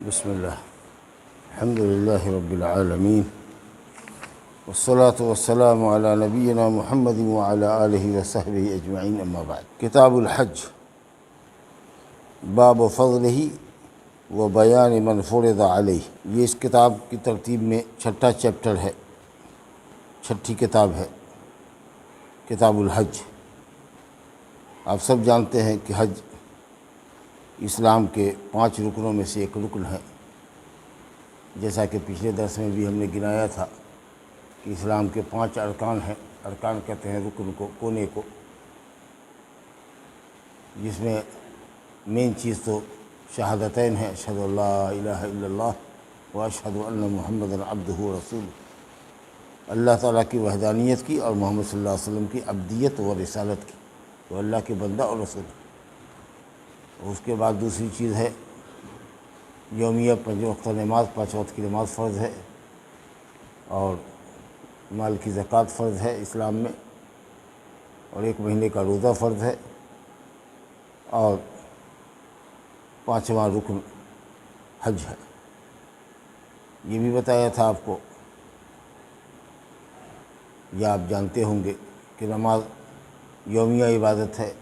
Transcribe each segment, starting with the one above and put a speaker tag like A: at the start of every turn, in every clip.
A: بسم اللہ الحمد للہ رب العالمین والصلاة والسلام علی نبینا محمد وعلی آلہ وصحبہ اجمعین اما بعد۔ کتاب الحج باب فضلہ و بیان من فرض علیہ، یہ اس کتاب کی ترتیب میں چھٹا چیپٹر ہے، چھٹی کتاب ہے کتاب الحج۔ آپ سب جانتے ہیں کہ حج اسلام کے 5 رکنوں میں سے ایک رکن ہے، جیسا کہ پچھلے درس میں بھی ہم نے گنایا تھا کہ اسلام کے 5 ارکان ہیں۔ ارکان کہتے ہیں رکن کو، کونے کو، جس میں مین چیز تو شہادتین ہیں، اشہد ان لا الہ الا اللہ و اشہد ان محمد عبدہ و رسولہ، اللہ تعالیٰ کی وحدانیت کی اور محمد صلی اللہ علیہ وسلم کی عبدیت و رسالت کی، وہ اللہ کے بندہ اور رسول۔ اس کے بعد دوسری چیز ہے یومیہ 5 وقت نماز، 5 وقت کی نماز فرض ہے، اور مال کی زکوٰۃ فرض ہے اسلام میں، اور 1 مہینے کا روزہ فرض ہے، اور 5واں رکن حج ہے۔ یہ بھی بتایا تھا آپ کو، یا آپ جانتے ہوں گے کہ نماز یومیہ عبادت ہے،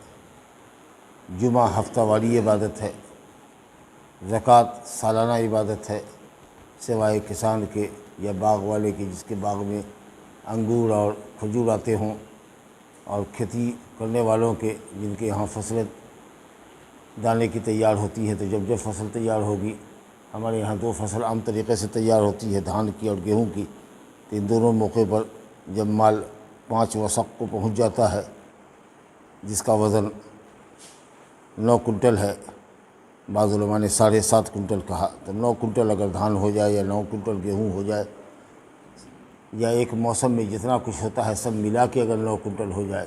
A: جمعہ ہفتہ واری عبادت ہے، زکوٰۃ سالانہ عبادت ہے، سوائے کسان کے یا باغ والے کے جس کے باغ میں انگور اور کھجور آتے ہوں، اور کھیتی کرنے والوں کے جن کے یہاں فصلیں دانے کی تیار ہوتی ہے۔ تو جب فصل تیار ہوگی، ہمارے یہاں 2 فصل عام طریقے سے تیار ہوتی ہے، دھان کی اور گیہوں کی، تو ان دونوں موقع پر جب مال 5 وسق کو پہنچ جاتا ہے، جس کا وزن 9 کنٹل ہے، بعض علماء نے 7.5 کنٹل کہا، تو 9 کنٹل اگر دھان ہو جائے یا 9 کنٹل گیہوں ہو جائے، یا ایک موسم میں جتنا کچھ ہوتا ہے سب ملا کے اگر 9 کنٹل ہو جائے،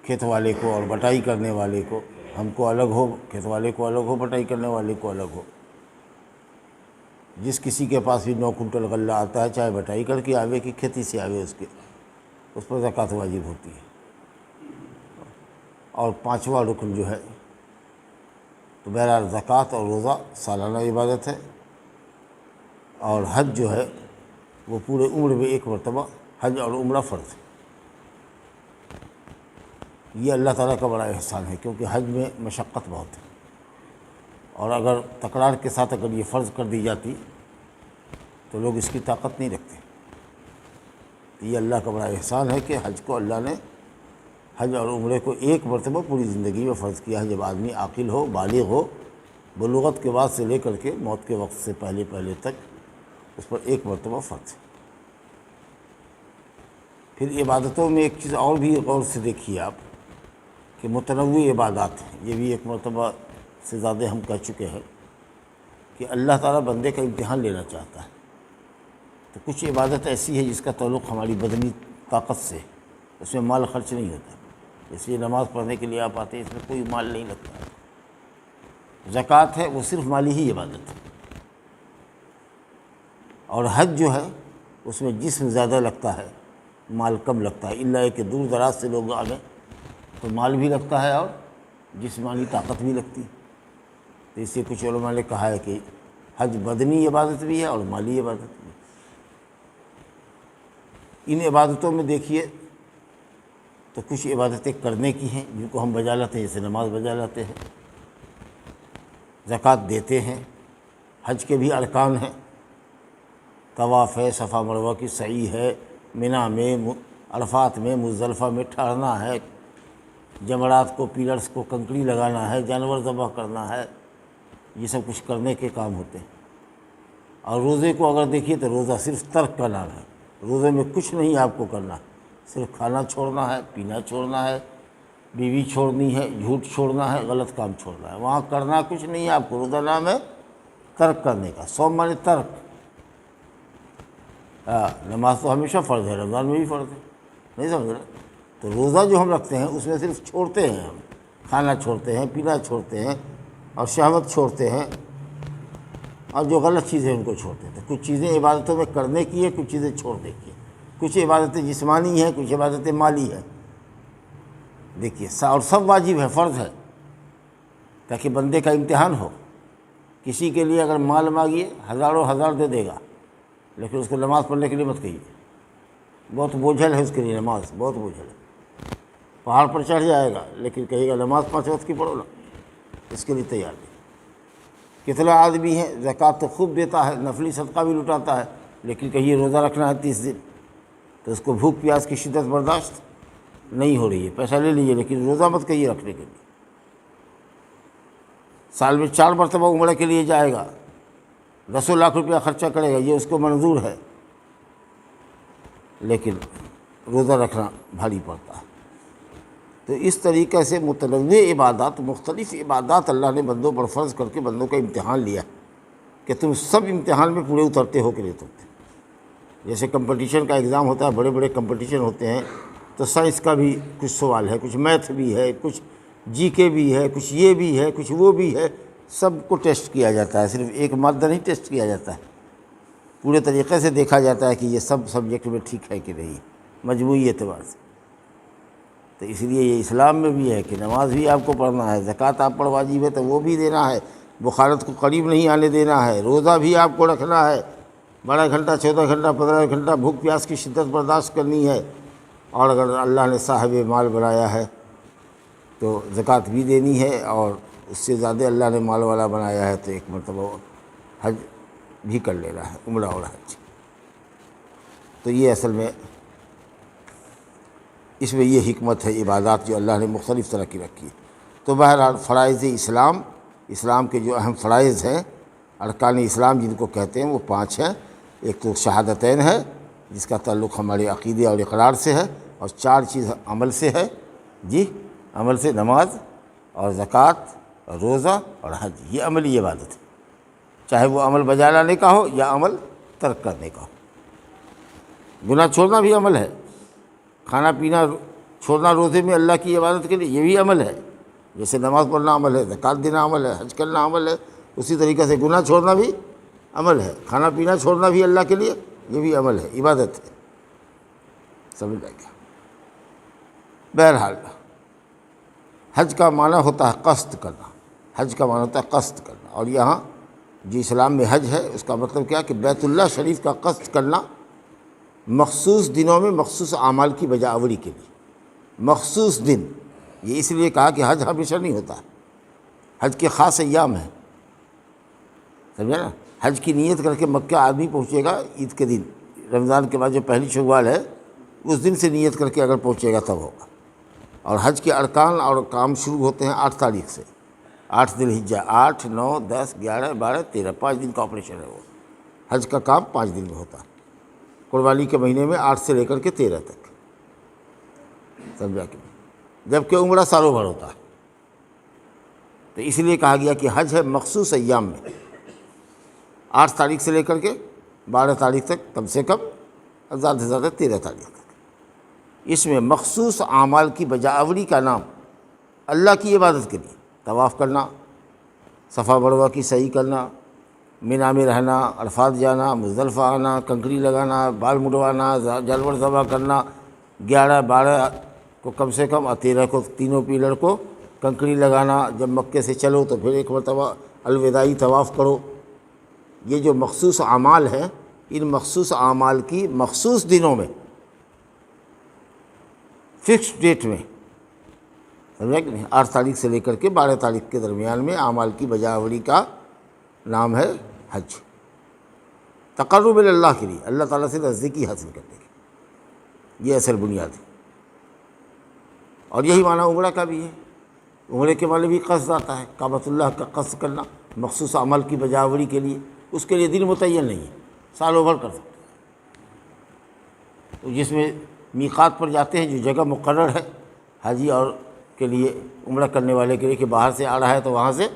A: کھیت والے کو اور بٹائی کرنے والے کو، ہم کو الگ ہو، کھیت والے کو الگ ہو، بٹائی کرنے والے کو الگ ہو، جس کسی کے پاس بھی 9 کنٹل غلہ آتا ہے، چاہے بٹائی کر کے آوے کہ کھیتی سے آوے، اس پر زکوٰۃ واجب ہوتی ہے۔ اور 5واں رکن جو ہے تو بہرحال زکوٰۃ اور روزہ سالانہ عبادت ہے، اور حج جو ہے وہ پورے عمر میں 1 مرتبہ حج اور عمرہ فرض ہے۔ یہ اللہ تعالیٰ کا بڑا احسان ہے، کیونکہ حج میں مشقت بہت ہے، اور اگر تکرار کے ساتھ اگر یہ فرض کر دی جاتی تو لوگ اس کی طاقت نہیں رکھتے۔ یہ اللہ کا بڑا احسان ہے کہ حج کو اللہ نے، حج اور عمرے کو 1 مرتبہ پوری زندگی میں فرض کیا ہے، جب آدمی عاقل ہو، بالغ ہو، بلوغت کے بعد سے لے کر کے موت کے وقت سے پہلے تک اس پر 1 مرتبہ فرض ہے۔ پھر عبادتوں میں ایک چیز اور بھی غور سے دیکھیے آپ کہ متنوع عبادات ہیں، یہ بھی 1 مرتبہ سے زیادہ ہم کہہ چکے ہیں کہ اللہ تعالیٰ بندے کا امتحان لینا چاہتا ہے۔ تو کچھ عبادت ایسی ہے جس کا تعلق ہماری بدنی طاقت سے، اس میں مال خرچ نہیں ہوتا، جیسے نماز پڑھنے کے لیے آپ آتے ہیں، اس میں کوئی مال نہیں لگتا ہے۔ زکوٰۃ ہے، وہ صرف مالی ہی عبادت ہے، اور حج جو ہے اس میں جسم زیادہ لگتا ہے، مال کم لگتا ہے، الا کہ دور دراز سے لوگ آ گئے تو مال بھی لگتا ہے اور جسمانی طاقت بھی لگتی ہے۔ تو اس سے کچھ علماء نے کہا ہے کہ حج بدنی عبادت بھی ہے اور مالی عبادت بھی ہے۔ ان عبادتوں میں دیکھیے تو کچھ عبادتیں کرنے کی ہیں جن کو ہم بجا لاتے ہیں، جیسے نماز بجا لاتے ہیں، زکوٰۃ دیتے ہیں، حج کے بھی ارکان ہیں، طواف ہے، صفا مروہ کی سعی ہے، منی میں، عرفات میں، مزدلفہ میں ٹھہرنا ہے، جمرات کو، پیلرز کو کنکری لگانا ہے، جانور ذبح کرنا ہے، یہ سب کچھ کرنے کے کام ہوتے ہیں۔ اور روزے کو اگر دیکھیے تو روزہ صرف ترک کا نام ہے، روزے میں کچھ نہیں آپ کو کرنا، صرف کھانا چھوڑنا ہے، پینا چھوڑنا ہے، بیوی چھوڑنی ہے، جھوٹ چھوڑنا ہے، غلط کام چھوڑنا ہے، وہاں کرنا کچھ نہیں ہے آپ کو۔ روزہ نام ہے ترک کرنے کا، صوم مانے ترک۔ نماز تو ہمیشہ فرض ہے، رمضان میں بھی فرض ہے، نہیں سمجھ رہے؟ تو روزہ جو ہم رکھتے ہیں اس میں صرف چھوڑتے ہیں، ہم کھانا چھوڑتے ہیں، پینا چھوڑتے ہیں، اور شہوت چھوڑتے ہیں، اور جو غلط چیزیں ان کو چھوڑتے ہیں۔ تو کچھ چیزیں عبادتوں میں کرنے کی ہے، کچھ چیزیں چھوڑنے کی ہے، کچھ عبادتیں جسمانی ہیں، کچھ عبادتیں مالی ہیں۔ دیکھیے، اور سب واجب ہے، فرض ہے، تاکہ بندے کا امتحان ہو کہ کسی کے لیے اگر مال مانگیے ہزاروں ہزار دے دے گا، لیکن اس کو نماز پڑھنے کے لیے مت کہیے، بہت بوجھل ہے اس کے لیے نماز، بہت بوجھل ہے، پہاڑ پر چڑھ جائے گا لیکن کہے گا نماز 5 وقت کی پڑھو نا، اس کے لیے تیار نہیں۔ کتنا آدمی ہے زکوٰۃ تو خوب دیتا ہے، نفلی صدقہ بھی لٹاتا ہے، لیکن کہیے روزہ رکھنا ہے 30 دن تو اس کو بھوک پیاس کی شدت برداشت نہیں ہو رہی ہے، پیسہ لے لیجیے لیکن روزہ مت کہیے رکھنے کے لیے۔ سال میں 4 مرتبہ عمرہ کے لیے جائے گا، 10 لاکھ روپیہ خرچہ کرے گا، یہ اس کو منظور ہے، لیکن روزہ رکھنا بھاری پڑتا ہے۔ تو اس طریقے سے متنوع عبادات، مختلف عبادات اللہ نے بندوں پر فرض کر کے بندوں کا امتحان لیا کہ تم سب امتحان میں پورے اترتے ہو کہ نہیں اترتے۔ جیسے کمپٹیشن کا ایگزام ہوتا ہے، بڑے بڑے کمپٹیشن ہوتے ہیں، تو سائنس کا بھی کچھ سوال ہے، کچھ میتھ بھی ہے، کچھ جی کے بھی ہے، کچھ یہ بھی ہے، کچھ وہ بھی ہے، سب کو ٹیسٹ کیا جاتا ہے، صرف ایک مادہ نہیں ٹیسٹ کیا جاتا ہے، پورے طریقے سے دیکھا جاتا ہے کہ یہ سب سبجیکٹ میں ٹھیک ہے کہ نہیں، مجموعی اعتبار سے۔ تو اس لیے یہ اسلام میں بھی ہے کہ نماز بھی آپ کو پڑھنا ہے، زکوٰۃ آپ پر واجب ہے تو وہ بھی دینا ہے، بخارت کو قریب نہیں آنے دینا ہے، روزہ بھی آپ کو رکھنا ہے، 12 گھنٹہ 14 گھنٹہ 15 گھنٹہ بھوک پیاس کی شدت برداشت کرنی ہے، اور اگر اللہ نے صاحب مال بنایا ہے تو زکوٰۃ بھی دینی ہے، اور اس سے زیادہ اللہ نے مال والا بنایا ہے تو ایک مرتبہ حج بھی کر لینا ہے، عمرہ اور حج۔ تو یہ اصل میں اس میں یہ حکمت ہے عبادات جو اللہ نے مختلف طرح کی رکھی ہے۔ تو بہرحال فرائض اسلام، اسلام کے جو اہم فرائض ہیں، ارکان اسلام جن کو کہتے ہیں، وہ 5 ہیں۔ ایک تو شہادتین ہے جس کا تعلق ہمارے عقیدے اور اقرار سے ہے، اور 4 چیز عمل سے ہے، جی عمل سے نماز اور زکوٰۃ اور روزہ اور حج، یہ عملی عبادت ہے، چاہے وہ عمل بجا لانے کا ہو یا عمل ترک کرنے کا ہو۔ گناہ چھوڑنا بھی عمل ہے، کھانا پینا چھوڑنا روزے میں اللہ کی عبادت کے لیے یہ بھی عمل ہے، جیسے نماز پڑھنا عمل ہے، زکوٰۃ دینا عمل ہے، حج کرنا عمل ہے، اسی طریقے سے گناہ چھوڑنا بھی عمل ہے، کھانا پینا چھوڑنا بھی اللہ کے لیے یہ بھی عمل ہے، عبادت ہے، سمجھ آئے گا۔ بہرحال حج کا معنی ہوتا ہے قصد کرنا، حج کا معنی ہوتا ہے قصد کرنا، اور یہاں جو اسلام میں حج ہے اس کا مطلب کیا کہ بیت اللہ شریف کا قصد کرنا مخصوص دنوں میں مخصوص اعمال کی بجاوری کے لیے، مخصوص دن، یہ اس لیے کہا کہ حج ہمیشہ نہیں ہوتا ہے، حج کے خاص ایام ہیں، سمجھا نا۔ حج کی نیت کر کے مکہ آدمی پہنچے گا عید کے دن، رمضان کے بعد جو پہلی شوال ہے اس دن سے نیت کر کے اگر پہنچے گا تب ہوگا۔ اور حج کے ارکان اور کام شروع ہوتے ہیں 8 تاریخ سے، 8 ذی الحجہ، 8، 9، 10، 11، 12، 13، 5 دن کا آپریشن ہے وہ، حج کا کام 5 دن میں ہوتا ہے، قربانی کے مہینے میں 8 سے لے کر کے 13 تک، سمجھا کہ جبکہ عمرہ سالوں بھر ہوتا ہے۔ تو اس لیے کہا گیا کہ حج ہے مخصوص ایام میں، 8 تاریخ سے لے کر کے 12 تاریخ تک، کم سے کم زیادہ سے زیادہ 13 تاریخ تک۔ اس میں مخصوص اعمال کی بجاوری کا نام اللہ کی عبادت کے لیے طواف کرنا، صفا مروہ کی سعی کرنا، مینا میں رہنا، عرفات جانا، مزدلفہ آنا، کنکری لگانا، بال مڈوانا، جانور ذبح کرنا، 11، 12 کو کم سے کم اور 13 کو تینوں پیلر کو کنکری لگانا، جب مکے سے چلو تو پھر ایک مرتبہ الوداعی طواف کرو۔ یہ جو مخصوص اعمال ہیں، ان مخصوص اعمال کی مخصوص دنوں میں، فکس ڈیٹ میں، سمجھا کہ نہیں، 8 تاریخ سے لے کر کے 12 تاریخ کے درمیان میں اعمال کی بجاوری کا نام ہے حج، تقرب اللہ کے لیے، اللہ تعالیٰ سے نزدیکی حاصل کرنے کی، یہ اصل بنیاد ہے۔ اور یہی معنی عمرہ کا بھی ہے، عمرے کے معنی بھی قصد آتا ہے، کعبۃ اللہ کا قصد کرنا مخصوص عمل کی بجاوری کے لیے، اس کے لیے دن متعین نہیں ہے، سالوں بھر کر سکتے ہیں۔ تو جس میں میقات پر جاتے ہیں، جو جگہ مقرر ہے حاجی اور کے لیے، عمرہ کرنے والے کے لیے کہ باہر سے آ رہا ہے تو وہاں سے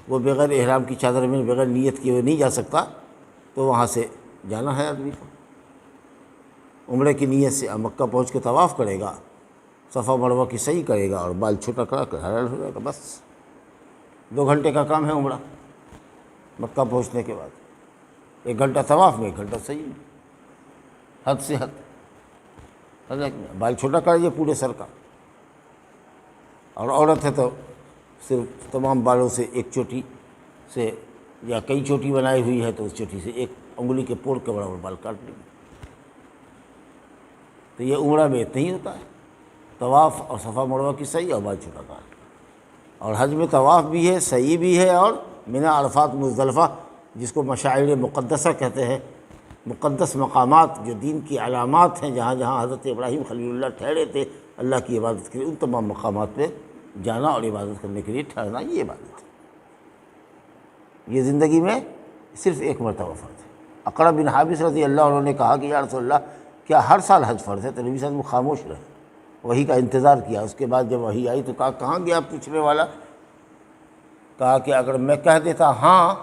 A: وہ بغیر احرام کی چادر میں بغیر نیت کیے ہوئے نہیں جا سکتا، تو وہاں سے جانا ہے آدمی کو، عمرے کی نیت سے مکہ پہنچ کے طواف کرے گا، صفا مروہ کی سعی کرے گا اور بال چھوٹا کرا کر حلال ہو جائے گا، بس 2 گھنٹے کا کام ہے عمرہ۔ مکہ پہنچنے کے بعد 1 گھنٹہ طواف میں، 1 گھنٹہ سعی میں، حد سے حد، بال چھوٹا کر دیے پورے سر کا، اور عورت ہے تو صرف تمام بالوں سے ایک چوٹی سے یا کئی چوٹی بنائی ہوئی ہے تو اس چوٹی سے ایک انگلی کے پوڑ کے برابر بال کاٹ لیں گے۔ تو یہ عمرہ میں اتنا ہی ہوتا ہے، طواف اور صفا مروہ کی سعی اور بال چھوٹا کاٹ۔ اور حج میں طواف بھی ہے، سعی بھی ہے، اور منی، عرفات، مزدلفہ جس کو مشاعر مقدسہ کہتے ہیں، مقدس مقامات جو دین کی علامات ہیں، جہاں جہاں حضرت ابراہیم خلیل اللہ ٹھہرے تھے اللہ کی عبادت کے لیے، ان تمام مقامات پہ جانا اور عبادت کرنے کے لیے ٹھہرنا، یہ عبادت ہے۔ یہ زندگی میں صرف ایک مرتبہ فرض ہے۔ اقرع بن حابس رضی اللہ عنہ نے کہا کہ یا رسول اللہ کیا ہر سال حج فرض ہے؟ تو نبی صلی اللہ علیہ وسلم خاموش رہے، وحی کا انتظار کیا۔ اس کے بعد جب وحی آئی تو کہا کہاں گیا پوچھنے والا؟ کہا کہ اگر میں کہہ دیتا ہاں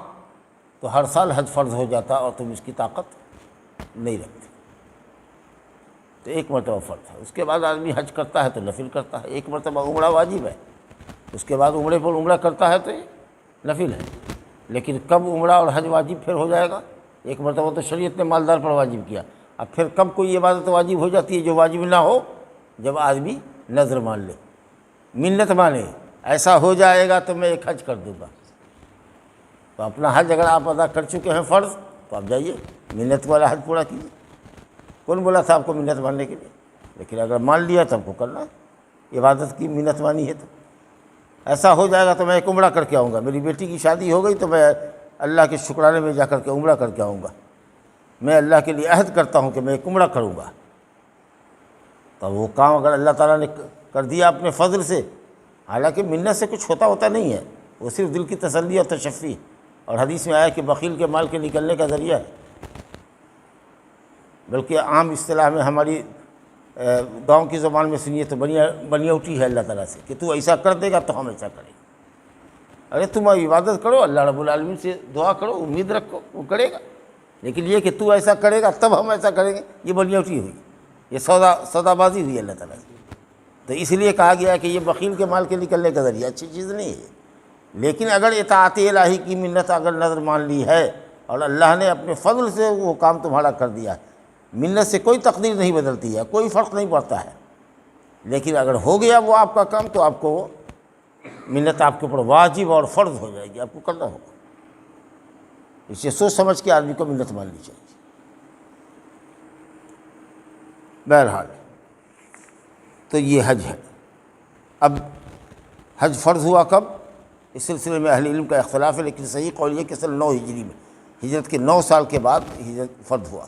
A: تو ہر سال حج فرض ہو جاتا اور تم اس کی طاقت نہیں رکھتے۔ تو ایک مرتبہ فرض ہے، اس کے بعد آدمی حج کرتا ہے تو نفل کرتا ہے۔ ایک مرتبہ عمرہ واجب ہے، اس کے بعد عمرے پر عمرہ کرتا ہے تو یہ نفل ہے۔ لیکن کب عمرہ اور حج واجب پھر ہو جائے گا؟ ایک مرتبہ تو شریعت نے مالدار پر واجب کیا، اب پھر کب کوئی عبادت واجب ہو جاتی ہے جو واجب نہ ہو؟ جب آدمی نذر مان لے، منت مانے، ایسا ہو جائے گا تو میں ایک حج کر دوں گا۔ تو اپنا حج اگر آپ ادا کر چکے ہیں فرض، تو آپ جائیے منت والا حج پورا کیجیے۔ کون بولا تھا آپ کو منت ماننے کے لیے؟ لیکن اگر مان لیا تو آپ کو کرنا ہے، عبادت کی منت مانی ہے تو ایسا ہو جائے گا تو میں ایک عمرہ کر کے آؤں گا۔ میری بیٹی کی شادی ہو گئی تو میں اللہ کے شکرانے میں جا کر کے عمرہ کر کے آؤں گا۔ میں اللہ کے لیے عہد کرتا ہوں کہ میں ایک عمرہ کروں گا۔ تو وہ کام اگر اللہ تعالیٰ نے کر دیا اپنے فضل سے، حالانکہ منت سے کچھ ہوتا نہیں ہے، وہ صرف دل کی تسلی اور تشفی، اور حدیث میں آیا کہ بخیل کے مال کے نکلنے کا ذریعہ ہے۔ بلکہ عام اصطلاح میں ہماری گاؤں کی زبان میں سنیے تو بنیوٹی ہے اللہ تعالیٰ سے کہ تو ایسا کر دے گا تو ہم ایسا کریں گے۔ ارے تم عبادت کرو، اللہ رب العالمین سے دعا کرو، امید رکھو، وہ کرے گا۔ لیکن یہ کہ تو ایسا کرے گا تب ہم ایسا کریں گے، یہ بنیوٹی ہوئی، یہ سودا بازی ہوئی اللہ تعالیٰ سے۔ تو اس لیے کہا گیا ہے کہ یہ بخیل کے مال کے نکلنے کا ذریعہ اچھی چیز نہیں ہے۔ لیکن اگر اطاعت الہی کی منت اگر نظر مان لی ہے اور اللہ نے اپنے فضل سے وہ کام تمہارا کر دیا ہے، منت سے کوئی تقدیر نہیں بدلتی ہے، کوئی فرق نہیں پڑتا ہے۔ لیکن اگر ہو گیا وہ آپ کا کام تو آپ کو وہ منت آپ کے اوپر واجب اور فرض ہو جائے گی، آپ کو کرنا ہوگا۔ اسے سوچ سمجھ کے آدمی کو منت ماننی چاہیے۔ بہرحال تو یہ حج ہے۔ اب حج فرض ہوا کب؟ اس سلسلے میں اہل علم کا اختلاف ہے، لیکن صحیح قول یہ کہ سن 9 ہجری میں، ہجرت کے 9 سال کے بعد ہجرت فرض ہوا۔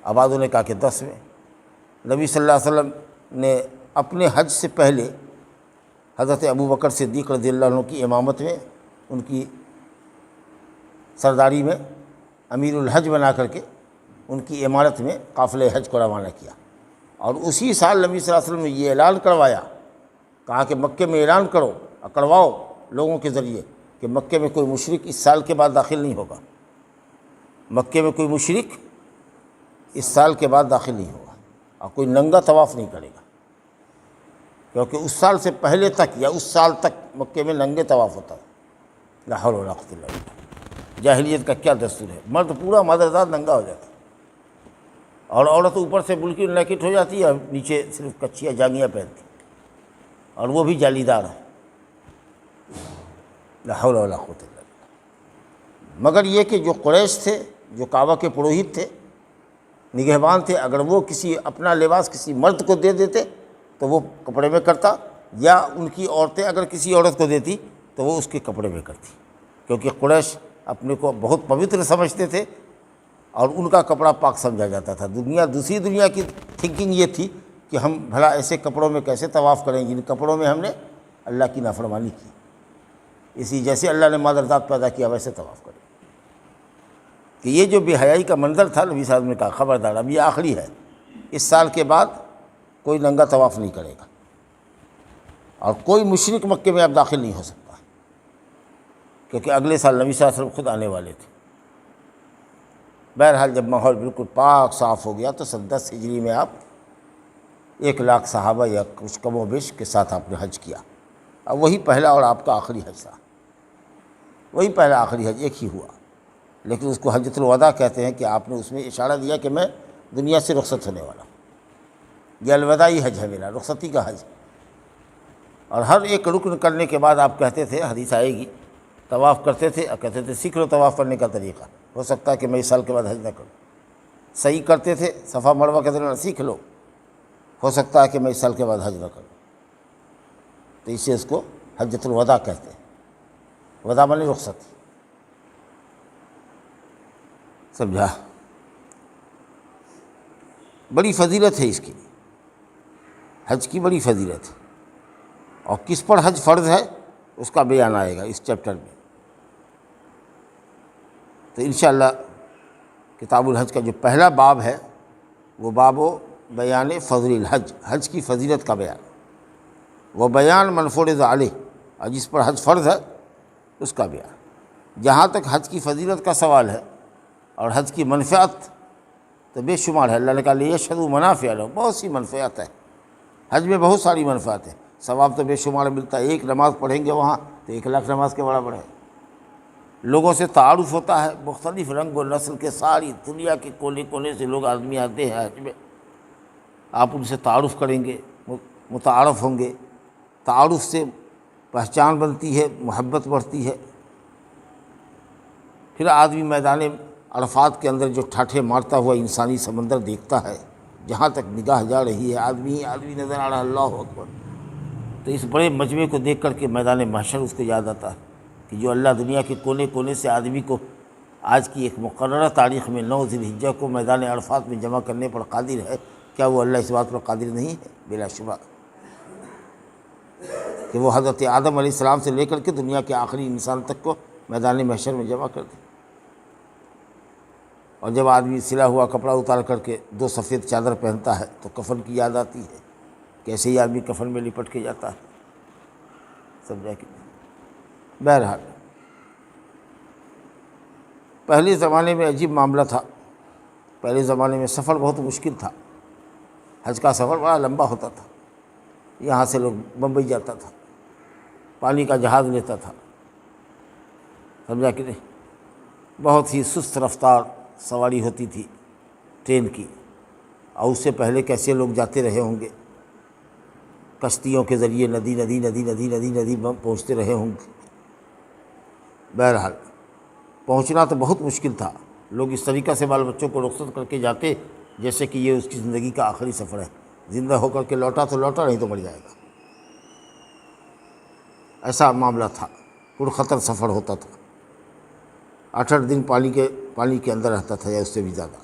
A: آبادوں نے کہا کہ 10 میں۔ نبی صلی اللہ علیہ وسلم نے اپنے حج سے پہلے حضرت ابوبکر صدیق رضی اللہ عنہ کی امامت میں، ان کی سرداری میں امیر الحج بنا کر کے ان کی امارت میں قافلہ حج کو روانہ کیا۔ اور اسی سال نبی صلی اللہ علیہ وسلم نے یہ اعلان کروایا، کہا کہ مکے میں اعلان کرو، کرواؤ لوگوں کے ذریعے کہ مکے میں کوئی مشرک اس سال کے بعد داخل نہیں ہوگا، مکے میں کوئی مشرک اس سال کے بعد داخل نہیں ہوگا، اور کوئی ننگا طواف نہیں کرے گا، کیونکہ اس سال سے پہلے تک یا اس سال تک مکے میں ننگے طواف ہوتا ہے۔ لا حول ولا قوت الا باللہ۔ جاہلیت کا کیا دستور ہے، مرد پورا مادرزاد ننگا ہو جاتا ہے، اور عورت اوپر سے بالکل نیکٹ ہو جاتی ہے اور نیچے صرف کچھیاں جانگیاں پہنتی، اور وہ بھی جالی دار ہے۔ لا حول ولا قوت الا باللہ۔ مگر یہ کہ جو قریش تھے، جو کعبہ کے پروہت تھے، نگہبان تھے، اگر وہ کسی اپنا لباس کسی مرد کو دے دیتے تو وہ کپڑے میں کرتا، یا ان کی عورتیں اگر کسی عورت کو دیتی تو وہ اس کے کپڑے میں کرتی، کیونکہ قریش اپنے کو بہت پوتر سمجھتے تھے اور ان کا کپڑا پاک سمجھا جاتا تھا۔ دوسری دنیا کی تھنکنگ یہ تھی کہ ہم بھلا ایسے کپڑوں میں کیسے طواف کریں جن کپڑوں میں ہم نے اللہ کی نافرمانی کی، اسی جیسے اللہ نے مادرزاد پیدا کیا ویسے طواف کریں۔ کہ یہ جو بے حیائی کا منظر تھا، نبی صاحب نے کہا خبردار اب یہ آخری ہے، اس سال کے بعد کوئی ننگا طواف نہیں کرے گا، اور کوئی مشرک مکے میں اب داخل نہیں ہو سکتا، کیونکہ اگلے سال نبی صلی اللہ علیہ وسلم خود آنے والے تھے۔ بہرحال جب ماحول بالکل پاک صاف ہو گیا تو 10 ہجری میں آپ 1,00,000 صحابہ یا کچھ کم و بیش کے ساتھ آپ نے حج کیا۔ اب وہی پہلا اور آپ کا آخری حج تھا، وہی پہلا آخری حج ایک ہی ہوا، لیکن اس کو حجۃ الوداع کہتے ہیں کہ آپ نے اس میں اشارہ دیا کہ میں دنیا سے رخصت ہونے والا ہوں، یہ الوداعی حج ہے میرا، رخصتی کا حج۔ اور ہر ایک رکن کرنے کے بعد آپ کہتے تھے، حدیث آئے گی طواف کرتے تھے اور کہتے تھے سیکھ لو طواف کرنے کا طریقہ، ہو سکتا ہے کہ میں اس سال کے بعد حج نہ کروں۔ صحیح کرتے تھے، صفا مروہ کہتے تھے سیکھ لو، ہو سکتا ہے کہ میں اس سال کے بعد حج نہ کروں۔ تو اسے اس کو حجۃ الوداع کہتے ہیں، وداع معنی رخصت، سمجھا؟ بڑی فضیلت ہے اس کی، حج کی بڑی فضیلت ہے، اور کس پر حج فرض ہے اس کا بیان آئے گا اس چیپٹر میں۔ تو انشاءاللہ کتاب الحج کا جو پہلا باب ہے وہ باب و بیان فضل الحج، حج کی فضیلت کا بیان، وہ بیان من فرض علیہ، اور جس پر حج فرض ہے اس کا بیان۔ جہاں تک حج کی فضیلت کا سوال ہے اور حج کی منفعت تو بے شمار ہے۔ اللہ نے کہا لیشہدوا منافع لہم، بہت سی منفعت ہے حج میں، بہت ساری منفعت ہے، ثواب تو بے شمار ملتا ہے۔ ایک نماز پڑھیں گے وہاں تو 1,00,000 نماز کے برابر ہے۔ لوگوں سے تعارف ہوتا ہے، مختلف رنگ و نسل کے، ساری دنیا کے کونے کونے سے لوگ آدمی آتے ہیں حج میں، آپ ان سے تعارف کریں گے، متعارف ہوں گے، تعارف سے پہچان بنتی ہے، محبت بڑھتی ہے۔ پھر آدمی میدان عرفات کے اندر جو ٹھاٹھے مارتا ہوا انسانی سمندر دیکھتا ہے، جہاں تک نگاہ جا رہی ہے آدمی ہی آدمی نظر آ رہا ہے، اللہ اکبر۔ تو اس بڑے مجمع کو دیکھ کر کے میدان محشر اس کو یاد آتا ہے کہ جو اللہ دنیا کے کونے کونے سے آدمی کو آج کی ایک مقررہ تاریخ میں 9 ذی الحجہ کو میدان عرفات میں جمع کرنے پر قادر ہے، کیا وہ اللہ اس بات پر قادر نہیں ہے؟ بلا شبہ کہ وہ حضرت آدم علیہ السلام سے لے کر کے دنیا کے آخری انسان تک کو میدان محشر میں جمع کر دے۔ اور جب آدمی سلا ہوا کپڑا اتار کر کے 2 سفید چادر پہنتا ہے تو کفن کی یاد آتی ہے، کیسے ہی آدمی کفن میں لپٹ کے جاتا ہے، سمجھا کہ نہیں؟ بہرحال پہلے زمانے میں عجیب معاملہ تھا، پہلے زمانے میں سفر بہت مشکل تھا، حج کا سفر بڑا لمبا ہوتا تھا، یہاں سے لوگ بمبئی جاتا تھا، پانی کا جہاز لیتا تھا، سمجھا کہ نہیں؟ بہت ہی سست رفتار سواری ہوتی تھی ٹرین کی، اور اس سے پہلے کیسے لوگ جاتے رہے ہوں گے، کشتیوں کے ذریعے ندی ندی ندی ندی ندی ندی پہنچتے رہے ہوں گے۔ بہرحال پہنچنا تو بہت مشکل تھا، لوگ اس طریقہ سے بال بچوں کو رخصت کر کے جاتے جیسے کہ یہ اس کی زندگی کا آخری سفر ہے، زندہ ہو کر کے لوٹا تو لوٹا، نہیں تو مر جائے گا، ایسا معاملہ تھا، پرخطر سفر ہوتا تھا، 8 دن پانی کے اندر رہتا تھا یا اس سے بھی زیادہ۔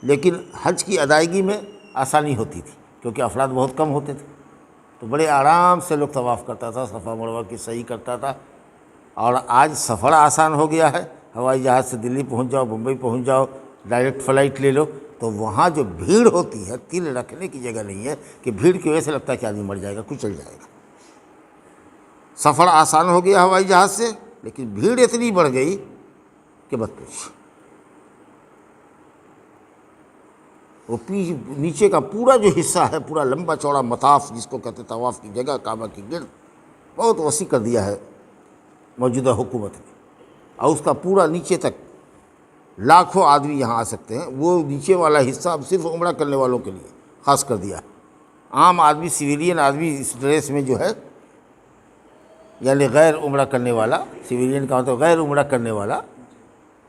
A: لیکن حج کی ادائیگی میں آسانی ہوتی تھی کیونکہ افراد بہت کم ہوتے تھے، تو بڑے آرام سے لوگ طواف کرتا تھا، صفا مروہ کی صحیح کرتا تھا۔ اور آج سفر آسان ہو گیا ہے، ہوائی جہاز سے دلی پہنچ جاؤ، بمبئی پہنچ جاؤ، ڈائریکٹ فلائٹ لے لو، تو وہاں جو بھیڑ ہوتی ہے تل رکھنے کی جگہ نہیں ہے کہ بھیڑ کی وجہ سے لگتا ہے کہ آدمی مر جائے گا، کچل جائے گا۔ سفر آسان ہو گیا ہوائی جہاز سے، لیکن بھیڑ اتنی بڑھ گئی کہ مت پوچھ۔ وہ نیچے کا پورا جو حصہ ہے، پورا لمبا چوڑا مطاف جس کو کہتے طواف کی جگہ، کعبہ کی گرد بہت وسیع کر دیا ہے موجودہ حکومت نے، اور اس کا پورا نیچے تک لاکھوں آدمی یہاں آ سکتے ہیں۔ وہ نیچے والا حصہ اب صرف عمرہ کرنے والوں کے لیے خاص کر دیا ہے۔ عام آدمی، سویلین آدمی اس ڈریس میں جو ہے، یعنی غیر عمرہ کرنے والا، سویلین کا مطلب غیر عمرہ کرنے والا،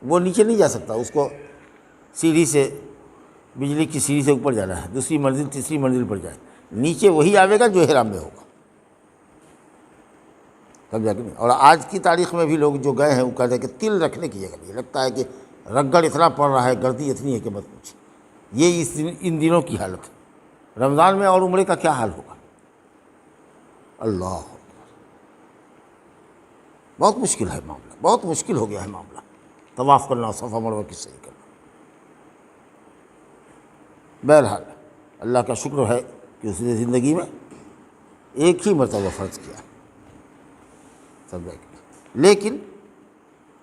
A: وہ نیچے نہیں جا سکتا، اس کو سیڑھی سے، بجلی کی سیڑھی سے اوپر جانا ہے، 2ری منزل 3ری منزل پر جائے، نیچے وہی آئے گا جو احرام میں ہوگا، سمجھا کہ نہیں؟ اور آج کی تاریخ میں بھی لوگ جو گئے ہیں وہ کہتے ہیں کہ تل رکھنے کی جگہ نہیں، لگتا ہے کہ رگڑ اتنا پڑ رہا ہے، گردی اتنی ہے کہ مت پوچھیں۔ یہ ان دنوں کی حالت ہے۔ رمضان میں اور عمرے کا کیا حال ہوگا؟ اللہ، بہت مشکل ہے معاملہ، بہت مشکل ہو گیا ہے معاملہ، طواف کرنا، صفا مروہ کی صحیح کرنا۔ بہرحال اللہ کا شکر ہے کہ اس نے زندگی میں ایک ہی مرتبہ فرض کیا، سمجھا کہ؟ لیکن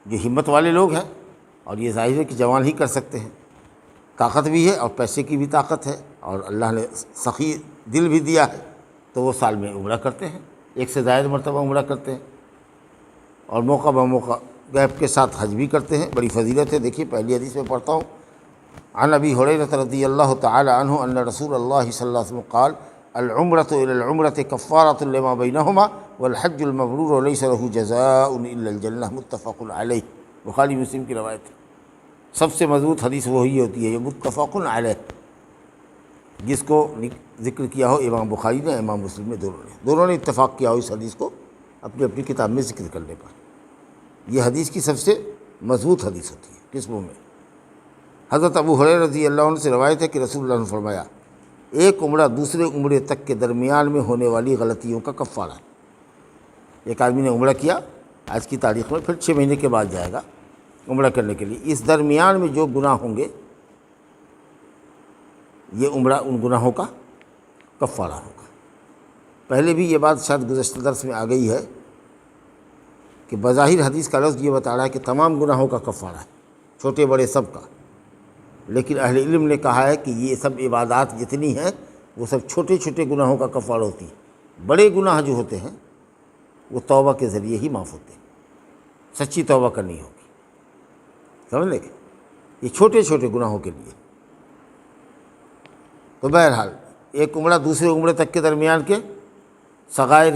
A: جو ہمت والے لوگ ہیں، اور یہ ظاہر ہے کہ جوان ہی کر سکتے ہیں، طاقت بھی ہے اور پیسے کی بھی طاقت ہے، اور اللہ نے سخی دل بھی دیا ہے، تو وہ سال میں عمرہ کرتے ہیں، 1 سے زائد مرتبہ عمرہ کرتے ہیں، اور موقع بموقع گیپ کے ساتھ حج بھی کرتے ہیں۔ بڑی فضیلت ہے۔ دیکھیے پہلی حدیث میں پڑھتا ہوں، عن ابی ہریرہ رضی اللہ تعالی عنہ ان رسول اللہ صلی اللہ علیہ وسلم قال العمرۃ الی العمرۃ کفارۃ لما بینہما والحج المبرور لیس له جزاء الا الجنہ متفق علیہ، بخاری مسلم کی روایت ہے۔ سب سے مضبوط حدیث وہی ہوتی ہے یہ متفق علیہ، جس کو ذکر کیا ہو امام بخاری نے، امام مسلم نے، دونوں نے اتفاق کیا ہو اس حدیث کو اپنی اپنی کتاب میں ذکر کرنے پر۔ یہ حدیث کی سب سے مضبوط حدیث ہوتی ہے قسموں میں۔ حضرت ابو ہریرہ رضی اللہ عنہ سے روایت ہے کہ رسول اللہ نے فرمایا ایک عمرہ دوسرے عمرے تک کے درمیان میں ہونے والی غلطیوں کا کفارہ ہے۔ ایک آدمی نے عمرہ کیا آج کی تاریخ میں، پھر 6 مہینے کے بعد جائے گا عمرہ کرنے کے لیے، اس درمیان میں جو گناہ ہوں گے یہ عمرہ ان گناہوں کا کفارہ ہوگا۔ پہلے بھی یہ بات شاید گزشتہ درس میں آ گئی ہے کہ بظاہر حدیث کا لفظ یہ بتا رہا ہے کہ تمام گناہوں کا کفارہ ہے، چھوٹے بڑے سب کا، لیکن اہل علم نے کہا ہے کہ یہ سب عبادات جتنی ہیں وہ سب چھوٹے چھوٹے گناہوں کا کفارہ ہوتی ہے۔ بڑے گناہ جو ہوتے ہیں وہ توبہ کے ذریعے ہی معاف ہوتے ہیں، سچی توبہ کرنی ہوگی، سمجھ لیں گے، یہ چھوٹے چھوٹے گناہوں کے لیے۔ تو بہرحال ایک عمرہ دوسرے عمرے تک کے درمیان کے صغائر،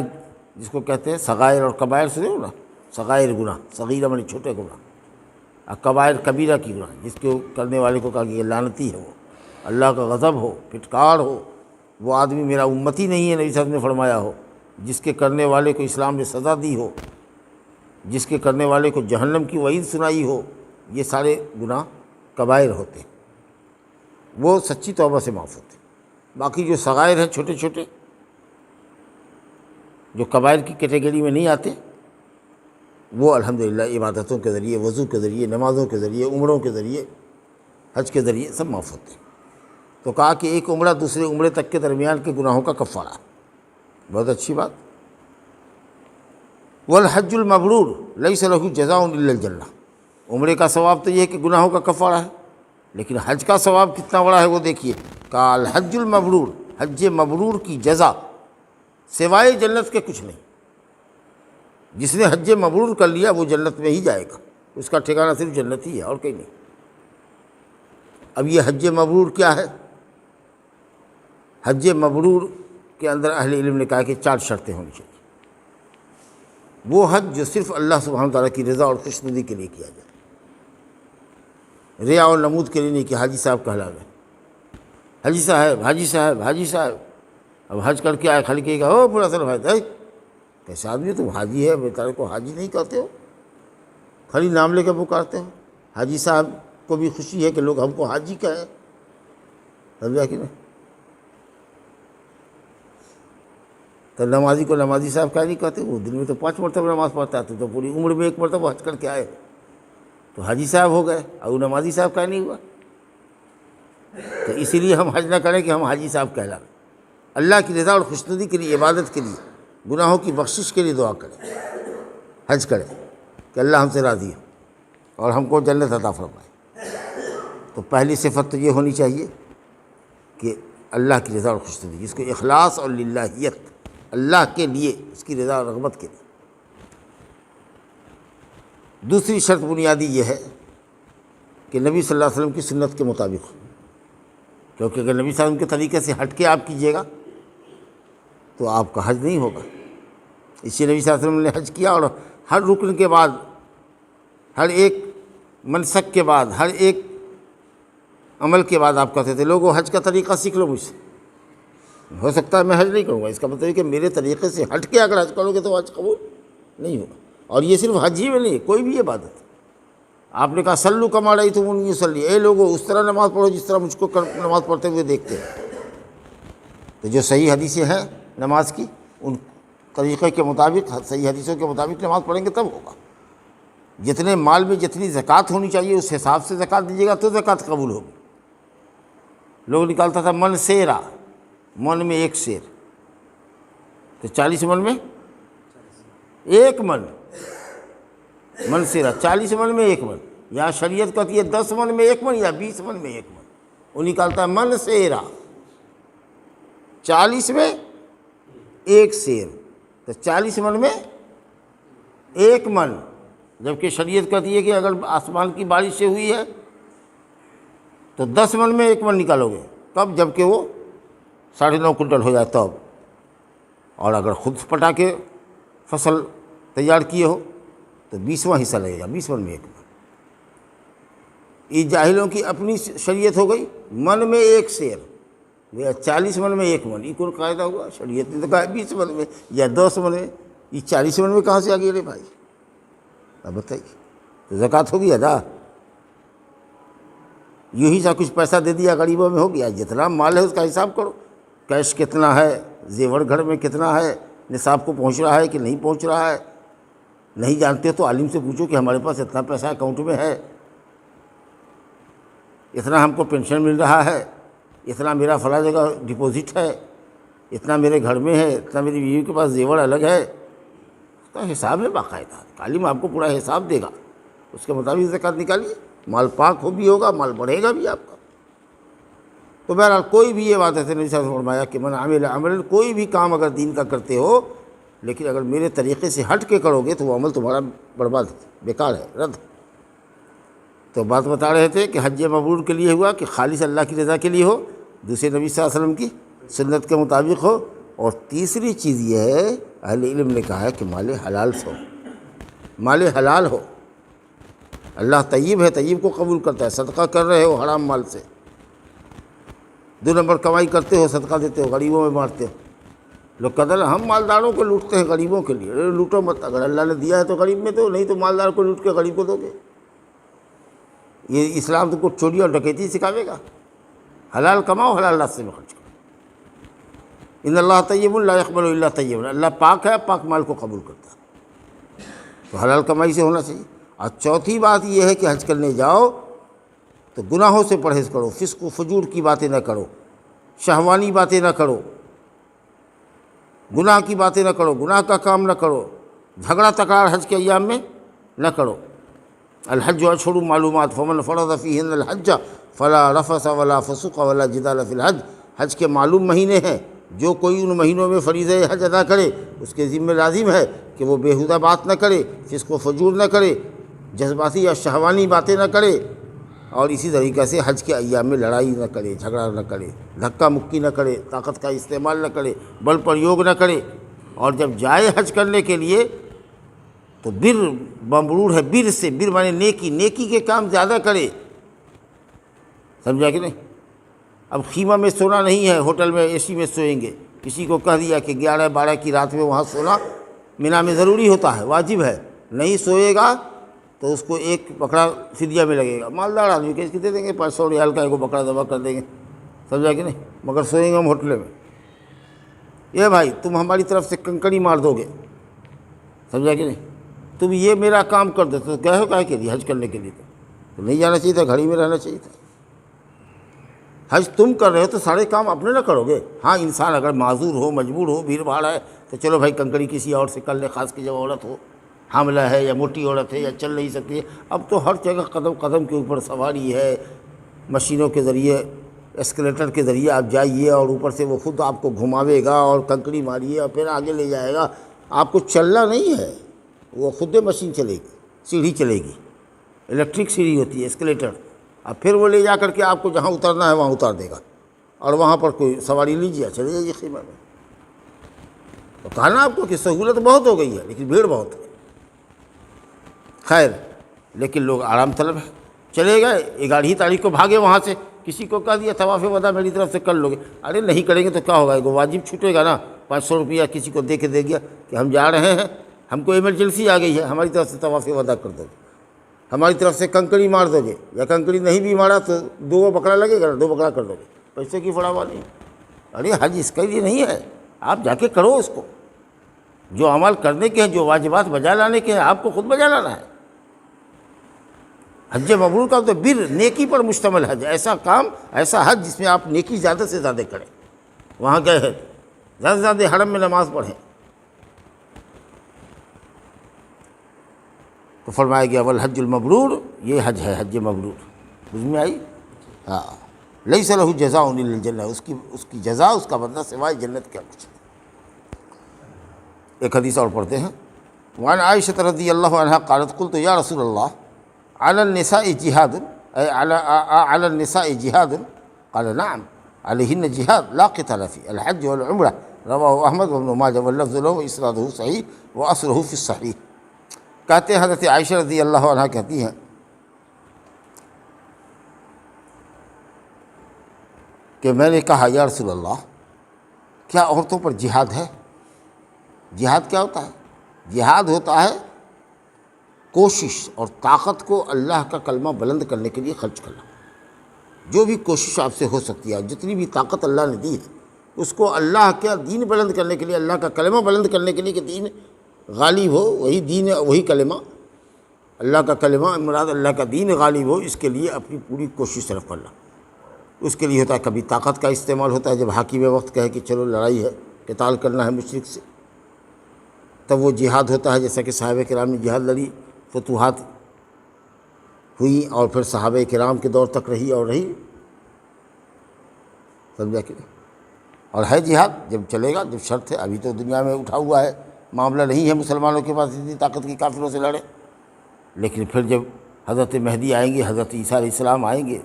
A: جس کو کہتے ہیں صغائر اور کبائر، سنے ہو نا، صغائر گناہ، صغیرہ معنی چھوٹے گناہ، اور کبائر کبیرہ کی گناہ، جس کے کرنے والے کو کہا کہ یہ لعنتی ہے، وہ اللہ کا غضب ہو، پھٹکار ہو، وہ آدمی میرا امتی نہیں ہے، نبی صلی اللہ علیہ وسلم نے فرمایا ہو، جس کے کرنے والے کو اسلام نے سزا دی ہو، جس کے کرنے والے کو جہنم کی وعید سنائی ہو، یہ سارے گناہ کبائر ہوتے ہیں، وہ سچی توبہ سے معاف ہوتے ہیں۔ باقی جو صغائر ہیں چھوٹے چھوٹے جو کبائر کی کیٹیگری میں نہیں آتے، وہ الحمدللہ عبادتوں کے ذریعے، وضو کے ذریعے، نمازوں کے ذریعے، عمروں کے ذریعے، حج کے ذریعے سب معاف ہوتے ہیں۔ تو کہا کہ ایک عمرہ دوسرے عمرے تک کے درمیان کے گناہوں کا کفارہ، بہت اچھی بات۔ والحج المبرور لیس له جزاء الا الجنہ، عمرے کا ثواب تو یہ ہے کہ گناہوں کا کفارہ ہے، لیکن حج کا ثواب کتنا بڑا ہے وہ دیکھیے، کہا الحج المبرور، حج مبرور کی جزا سوائے جنت کے کچھ نہیں۔ جس نے حج مبرور کر لیا وہ جنت میں ہی جائے گا، اس کا ٹھکانہ صرف جنت ہی ہے اور کہیں نہیں۔ اب یہ حج مبرور کیا ہے؟ حج مبرور کے اندر اہل علم نے کہا کہ 4 شرطیں ہونی چاہیے۔ وہ حج جو صرف اللہ سبحانہ تعالیٰ کی رضا اور خوشنودی کے لیے کیا جائے، ریا اور نمود کے لیے نہیں کہ حاجی صاحب کہلاوے، حاجی صاحب حاجی صاحب حاجی صاحب، اب حج کر کے آئے خالی کہے گا او پورا سر بھائی، کیسے آدمی تم حاجی ہے، بیچارے کو حاجی نہیں کہتے ہو، خالی نام لے کے پکارتے ہو۔ حاجی صاحب کو بھی خوشی ہے کہ لوگ ہم کو حاجی کہیں، سمجھا کہ نہیں؟ تو نمازی کو نمازی صاحب کا نہیں کہتے، وہ دن میں تو 5 مرتبہ نماز پڑھتا ہے، تو پوری عمر میں 1 مرتبہ حج کر کے آئے تو حاجی صاحب ہو گئے، اور وہ نمازی صاحب کا نہیں ہوا۔ تو اسی لیے ہم حج نہ کریں کہ ہم حاجی صاحب کہلائیں، اللہ کی رضا اور خوشنودی کے لیے، عبادت کے لیے، گناہوں کی بخشش کے لیے دعا کریں، حج کریں کہ اللہ ہم سے راضی ہو اور ہم کو جنت عطا فرمائے۔ تو پہلی صفت تو یہ ہونی چاہیے کہ اللہ کی رضا اور خوشنودی، جس کو اخلاص اور للہیت، اللہ کے لیے، اس کی رضا اور رغبت کے لیے۔ دوسری شرط بنیادی یہ ہے کہ نبی صلی اللہ علیہ وسلم کی سنت کے مطابق ہو، کیونکہ اگر نبی صلی اللہ علیہ وسلم کے طریقے سے ہٹ کے آپ کیجیے گا تو آپ کا حج نہیں ہوگا۔ اس لیے نبی صلی اللہ علیہ وسلم نے حج کیا، اور ہر رکن کے بعد، ہر ایک منسک کے بعد، ہر ایک عمل کے بعد آپ کہتے تھے لوگوں حج کا طریقہ سیکھ لو مجھ سے، ہو سکتا ہے میں حج نہیں کروں گا، اس کا مطلب ہے کہ میرے طریقے سے ہٹ کے اگر حج کرو گے تو حج قبول نہیں ہوگا۔ اور یہ صرف حج ہی میں نہیں ہے، کوئی بھی عبادت۔ آپ نے کہا سلو کما رأیتمونی اصلی، اے لوگوں اس طرح نماز پڑھو جس طرح مجھ کو نماز پڑھتے ہوئے دیکھتے ہیں۔ تو جو صحیح حدیثیں ہیں نماز کی، ان طریقے کے مطابق، صحیح حدیثوں کے مطابق نماز پڑھیں گے تب ہوگا۔ جتنے مال میں جتنی زکوٰۃ ہونی چاہیے اس حساب سے زکوٰۃ دیجیے گا تو زکوٰۃ قبول ہوگی۔ لوگ نکالتا تھا من سیرا، من میں 1 سیر، تو 40 من میں 1 من، من سیرا 40 من میں 1 من، یہاں شریعت کہتی ہے 10 من میں 1 من یا 20 من میں 1 من، وہ نکالتا ہے من سیرا، 40 میں 1 سیر، تو 40 من میں 1 من، جبکہ شریعت کہتی ہے کہ اگر آسمان کی بارش سے ہوئی ہے تو 10 من میں 1 من نکالو گے، تب جبکہ وہ 9.5 کنٹل ہو جائے تب، اور اگر خود پٹا کے فصل تیار کیے ہو تو 20واں حصہ لگے گا، 20 من میں 1 من۔ یہ جاہلوں کی اپنی شریعت ہو گئی، من میں 1 سیر، 40 من میں 1 من، یہ کون قاعدہ ہوا؟ شریعت نے تو کہا 20 من میں یا 10 من میں، یہ 40 من میں کہاں سے آ گئی رے بھائی؟ اب بتائیے، تو زکوٰۃ ہوگی ادا؟ یوں ہی سا کچھ پیسہ دے دیا غریبوں میں ہو گیا؟ جتنا مال ہے اس کا حساب کرو، کیش کتنا ہے، زیور گھر میں کتنا ہے، نصاب کو پہنچ رہا ہے کہ نہیں پہنچ رہا ہے۔ نہیں جانتے ہو تو عالم سے پوچھو کہ ہمارے پاس اتنا پیسہ اکاؤنٹ میں ہے، اتنا ہم کو پینشن مل رہا ہے، اتنا میرا فلاں جگہ ڈپوزٹ ہے، اتنا میرے گھر میں ہے، اتنا میری بیوی کے پاس زیور الگ ہے۔ اس کا حساب ہے باقاعدہ، عالم آپ کو پورا حساب دے گا، اس کے مطابق زکوٰۃ نکالیے، مال پاک ہو بھی ہوگا، مال بڑھے گا بھی آپ کا۔ تو بہرحال کوئی بھی یہ بات ہے، نبی صلی اللہ علیہ وسلم نے فرمایا کہ من عمل عمل، کوئی بھی کام اگر دین کا کرتے ہو لیکن اگر میرے طریقے سے ہٹ کے کرو گے تو وہ عمل تمہارا برباد ہے، بیکار ہے، رد۔ تو بات بتا رہے تھے کہ حج مبرور کے لیے ہوا کہ خالص اللہ کی رضا کے لیے ہو، دوسرے نبی صلی اللہ علیہ وسلم کی سنت کے مطابق ہو، اور تیسری چیز یہ ہے اہل علم نے کہا ہے کہ مال حلال سے ہو، مال حلال ہو۔ اللہ طیب ہے، طیب کو قبول کرتا ہے۔ صدقہ کر رہے ہو حرام مال سے، 2 نمبر کمائی کرتے ہو، صدقہ دیتے ہو، غریبوں میں بانٹتے ہو۔ لوگ قدر ہم مالداروں کو لوٹتے ہیں غریبوں کے لیے، لوٹو مت، اگر اللہ نے دیا ہے تو غریب میں دو، نہیں تو مالدار کو لوٹ کے غریب کو دو گے۔ یہ اسلام تم کو چوری اور ڈکیتی سکھاوے گا؟ حلال کماؤ، حلال راستے میں خرچ کرو۔ ان اللہ طیب لا یقبل الا طیبا، اللہ پاک ہے، پاک مال کو قبول کرتا ہے، تو حلال کمائی سے ہونا چاہیے۔ اور چوتھی بات یہ ہے کہ حج کرنے جاؤ تو گناہوں سے پرہیز کرو، فسق و فجور کی باتیں نہ کرو، شہوانی باتیں نہ کرو، گناہ کی باتیں نہ کرو، گناہ کا کام نہ کرو، جھگڑا تکرار حج کے ایام میں نہ کرو۔ الحج اشہر معلومات فمن فرض فیہن الحج فلا رفث ولا فسوق ولا جدال فی الحج، حج کے معلوم مہینے ہیں، جو کوئی ان مہینوں میں فریضہ حج ادا کرے اس کے ذمہ لازم ہے کہ وہ بیہودہ بات نہ کرے، فسق و فجور نہ کرے، جذباتی یا شہوانی باتیں نہ کرے، اور اسی طریقے سے حج کے ایام میں لڑائی نہ کرے، جھگڑا نہ کرے، دھکا مکی نہ کرے، طاقت کا استعمال نہ کرے، بل پریوگ نہ کرے۔ اور جب جائے حج کرنے کے لیے تو بر مبرور ہے، بر سے، بر مانے نیکی، نیکی کے کام زیادہ کرے، سمجھا کہ نہیں؟ اب خیمہ میں سونا نہیں ہے، ہوٹل میں اے سی میں سوئیں گے، کسی کو کہہ دیا کہ 11-12 کی رات میں وہاں سونا مینا میں ضروری ہوتا ہے، واجب ہے، نہیں سوئے گا تو اس کو 1 بکرا فدیہ میں لگے گا۔ مالدار آدمی کے اس کے دے دیں گے 500 ریال کا، 1 بکرا ذبح کر دیں گے، سمجھا کہ نہیں؟ مگر سوئیں گے ہم ہوٹل میں۔ یہ بھائی تم ہماری طرف سے کنکڑی مار دو گے، سمجھا کہ نہیں؟ تم یہ میرا کام کر دو تو گئے ہو کاہے کے لیے؟ حج کرنے کے لیے تو نہیں جانا چاہیے تھا، گھڑی میں رہنا چاہیے تھا۔ حج تم کر رہے ہو تو سارے کام اپنے نہ کرو گے۔ ہاں انسان اگر معذور ہو، مجبور ہو، بھیڑ بھاڑ ہے تو چلو بھائی کنکڑی کسی اور سے کر لے، خاص کی جب عورت ہو، حاملہ ہے یا موٹی عورت ہے یا چل نہیں سکتی ہے۔ اب تو ہر جگہ قدم قدم کے اوپر سواری ہے، مشینوں کے ذریعے، اسکلیٹر کے ذریعے آپ جائیے اور اوپر سے وہ خود آپ کو گھماوے گا اور کنکڑی ماریے اور پھر آگے لے جائے گا۔ آپ کو چلنا نہیں ہے، وہ خود مشین چلے گی، سیڑھی چلے گی، الیکٹرک سیڑھی ہوتی ہے، اسکلیٹر، اب پھر وہ لے جا کر کے آپ کو جہاں اترنا ہے وہاں اتار دے گا، اور وہاں پر کوئی سواری لیجیے، چلے جائیے خیمہ میں۔ تو کہا نا آپ کو کہ سہولت بہت ہو گئی ہے لیکن بھیڑ بہت ہے۔ خیر، لیکن لوگ آرام طلب ہے، چلے گئے 11 تاریخ کو بھاگے وہاں سے، کسی کو کہہ دیا طواف وداع میری طرف سے کر لو گے، ارے نہیں کریں گے تو کیا ہوگا؟ وہ واجب چھوٹے گا نا، 500 روپیہ کسی کو دے کے دے گیا کہ ہم جا رہے ہیں، ہم کو ایمرجنسی آ گئی ہے، ہماری طرف سے طواف وداع کر دو گے، ہماری طرف سے کنکڑی مار دو گے، یا کنکڑی نہیں بھی مارا تو 2 بکرا لگے گا، 2 بکرا کر دو گے، پیسے کی فڑاوا نہیں۔ ارے حج اس کے لیے نہیں ہے، آپ جا کے کرو اس کو، جو عمل کرنے کے ہیں، جو واجبات بجا لانے کے ہیں، آپ کو خود بجا لانا ہے۔ حج مبرور کا تو بر، نیکی پر مشتمل حج، ایسا کام، ایسا حج جس میں آپ نیکی زیادہ سے زیادہ کریں، وہاں گئے ہیں زیادہ سے زیادہ حرم میں نماز پڑھیں۔ تو فرمایا گیا والحج المبرور، یہ حج ہے، حج مبرور، سمجھ میں آئی؟ ہاں، لیس لہ جزاء الا الجنہ، اس کی جزا، اس کا بدلہ سوائے جنت کیا کچھ۔ ایک حدیث اور پڑھتے ہیں، وعن عائشہ رضی اللہ عنہا قالت قلت یا رسول اللہ علی النساء جہاد، علی النساء جہاد؟ قال نعم علیہن جہاد لا قتال فی الحج والعمرہ رواہ احمد وابن ماجہ واللفظ لہ واسنادہ صحیح واصلہ فی الصحیح۔ کہتے ہیں حضرت عائشہ رضی اللہ عنہا کہتی ہیں کہ میں نے کہا یا رسول اللہ کیا عورتوں پر جہاد ہے؟ جہاد کیا ہوتا ہے؟ جہاد ہوتا ہے کوشش اور طاقت کو اللہ کا کلمہ بلند کرنے کے لیے خرچ کرنا۔ جو بھی کوشش آپ سے ہو سکتی ہے، جتنی بھی طاقت اللہ نے دی ہے، اس کو اللہ کا دین بلند کرنے کے لیے، اللہ کا کلمہ بلند کرنے کے لیے کہ دین غالب ہو، وہی دین، وہی کلمہ، اللہ کا کلمہ مراد اللہ کا دین غالب ہو، اس کے لیے اپنی پوری کوشش صرف کرنا۔ اس کے لیے ہوتا ہے کبھی طاقت کا استعمال ہوتا ہے، جب حاکم وقت کہے کہ چلو لڑائی ہے، قتال کرنا ہے مشرک سے، تب وہ جہاد ہوتا ہے، جیسا کہ صحابہ کرام نے جہاد لڑی، فتوحات ہوئی اور پھر صحابہ کرام کے دور تک رہی اور رہی، سمجھا کہ اور ہے جہاد جب چلے گا، جب شرط ہے۔ ابھی تو دنیا میں اٹھا ہوا ہے، معاملہ نہیں ہے مسلمانوں کے پاس اتنی طاقت کی کافروں سے لڑے، لیکن پھر جب حضرت مہدی آئیں گے، حضرت عیسیٰ علیہ السلام آئیں گے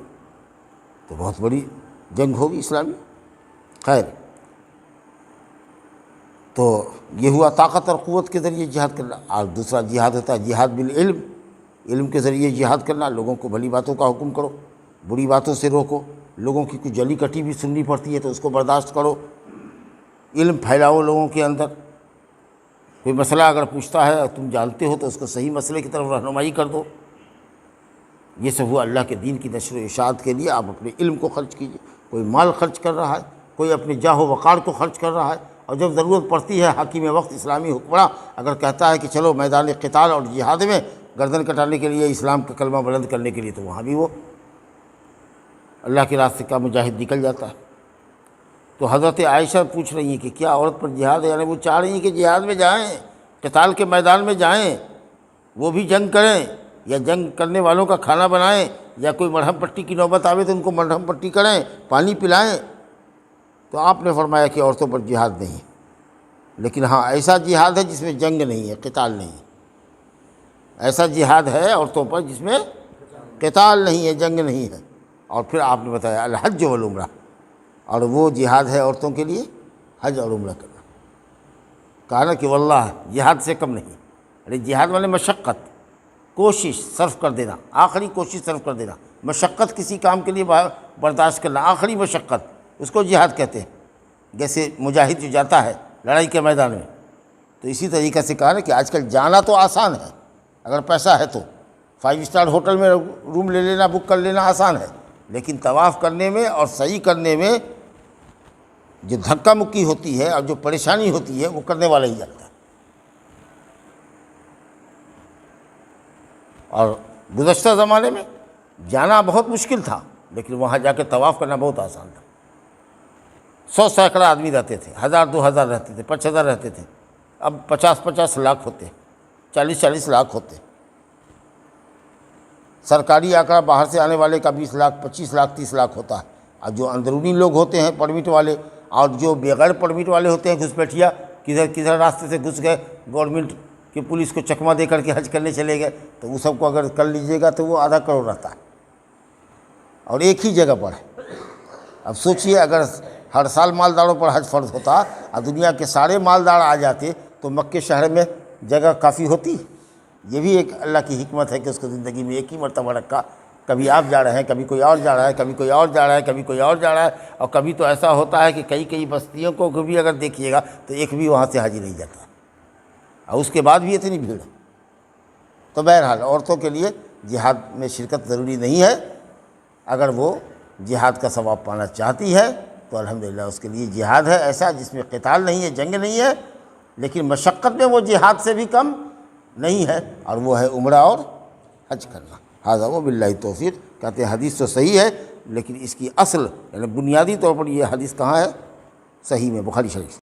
A: تو بہت بڑی جنگ ہوگی اسلامی۔ خیر، تو یہ ہوا طاقت اور قوت کے ذریعے جہاد کرنا، اور دوسرا جہاد ہوتا ہے جہاد بالعلم، علم کے ذریعے جہاد کرنا، لوگوں کو بھلی باتوں کا حکم کرو، بری باتوں سے روکو، لوگوں کی کچھ جلی کٹی بھی سننی پڑتی ہے تو اس کو برداشت کرو، علم پھیلاؤ لوگوں کے اندر۔ کوئی مسئلہ اگر پوچھتا ہے اور تم جانتے ہو تو اس کو صحیح مسئلے کی طرف رہنمائی کر دو۔ یہ سب ہوا اللہ کے دین کی نشر و اشاعت کے لیے۔ آپ اپنے علم کو خرچ کیجیے، کوئی مال خرچ کر رہا ہے، کوئی اپنے جاہ و وقار کو خرچ کر رہا ہے، اور جب ضرورت پڑتی ہے حاکم وقت اسلامی حکمراں اگر کہتا ہے کہ چلو میدان قتال اور جہاد میں گردن کٹانے کے لیے، اسلام کا کلمہ بلند کرنے کے لیے، تو وہاں بھی وہ اللہ کے راستے کا مجاہد نکل جاتا ہے۔ تو حضرت عائشہ پوچھ رہی ہیں کہ کیا عورت پر جہاد ہے؟ یعنی وہ چاہ رہی ہیں کہ جہاد میں جائیں، قتال کے میدان میں جائیں، وہ بھی جنگ کریں، یا جنگ کرنے والوں کا کھانا بنائیں، یا کوئی مرہم پٹی کی نوبت آوے تو ان کو مرہم پٹی کریں، پانی پلائیں۔ تو آپ نے فرمایا کہ عورتوں پر جہاد نہیں، لیکن ہاں ایسا جہاد ہے جس میں جنگ نہیں ہے، قتال نہیں ہے۔ ایسا جہاد ہے عورتوں پر جس میں قتال نہیں ہے، جنگ نہیں ہے۔ اور پھر آپ نے بتایا الحج والعمرہ، اور وہ جہاد ہے عورتوں کے لیے حج اور عمرہ کرنا۔ کہا نا کہ واللہ جہاد سے کم نہیں۔ ارے جہاد والے مشقت، کوشش صرف کر دینا، آخری کوشش صرف کر دینا، مشقت کسی کام کے لیے برداشت کرنا، آخری مشقت، اس کو جہاد کہتے ہیں۔ جیسے مجاہد جو جاتا ہے لڑائی کے میدان میں، تو اسی طریقے سے کہا نا کہ آج کل جانا تو آسان ہے اگر پیسہ ہے تو، 5 اسٹار ہوٹل میں روم لے لینا، بک کر لینا آسان ہے، لیکن طواف کرنے میں اور صحیح کرنے میں جو دھکا مکی ہوتی ہے اور جو پریشانی ہوتی ہے وہ کرنے والا ہی جانتا ہے۔ اور گزشتہ زمانے میں جانا بہت مشکل تھا، لیکن وہاں جا کے طواف کرنا بہت آسان تھا۔ 100 سینکڑا آدمی رہتے تھے، 1000 2000 رہتے تھے، 5000 رہتے تھے، اب 50 لاکھ ہوتے، 40 لاکھ ہوتے۔ سرکاری آنکڑا باہر سے آنے والے کا 20 لاکھ 25 لاکھ 30 لاکھ ہوتا ہے، اور جو اندرونی لوگ ہوتے ہیں پرمٹ والے، اور جو بغیر پرمٹ والے ہوتے ہیں گھسپیٹھیا، کدھر راستے سے گھس گئے، گورنمنٹ کی پولیس کو چکمہ دے کر کے حج کرنے چلے گئے، تو وہ سب کو اگر کر لیجیے گا تو وہ آدھا کروڑ رہتا ہے، اور ایک ہی جگہ پر ہے۔ اب سوچئے اگر ہر سال مالداروں پر حج فرض ہوتا اور دنیا کے سارے مالدار آ جاتے تو مکے شہر میں جگہ کافی ہوتی۔ یہ بھی ایک اللہ کی حکمت ہے کہ اس کو زندگی میں ایک ہی مرتبہ رکھا، کبھی آپ جا رہے ہیں، کبھی کوئی اور جا رہا ہے، کبھی کوئی اور جا رہا ہے، کبھی کوئی اور جا رہا ہے، اور کبھی تو ایسا ہوتا ہے کہ کئی بستیوں کو بھی اگر دیکھیے گا تو ایک بھی وہاں سے حاجی نہیں جاتا، اور اس کے بعد بھی اتنی بھیڑ ہے۔ تو بہرحال عورتوں کے لیے جہاد میں شرکت ضروری نہیں ہے، اگر وہ جہاد کا ثواب پانا چاہتی ہے تو الحمدللہ اس کے لیے جہاد ہے ایسا جس میں قتال نہیں ہے، جنگ نہیں ہے، لیکن مشقت میں وہ جہاد سے بھی کم نہیں ہے، اور وہ ہے عمرہ اور حج کرنا۔ ھذا وباللہ توفیق۔ کہتے ہیں حدیث تو صحیح ہے، لیکن اس کی اصل یعنی بنیادی طور پر یہ حدیث کہاں ہے؟ صحیح میں، بخاری شریف۔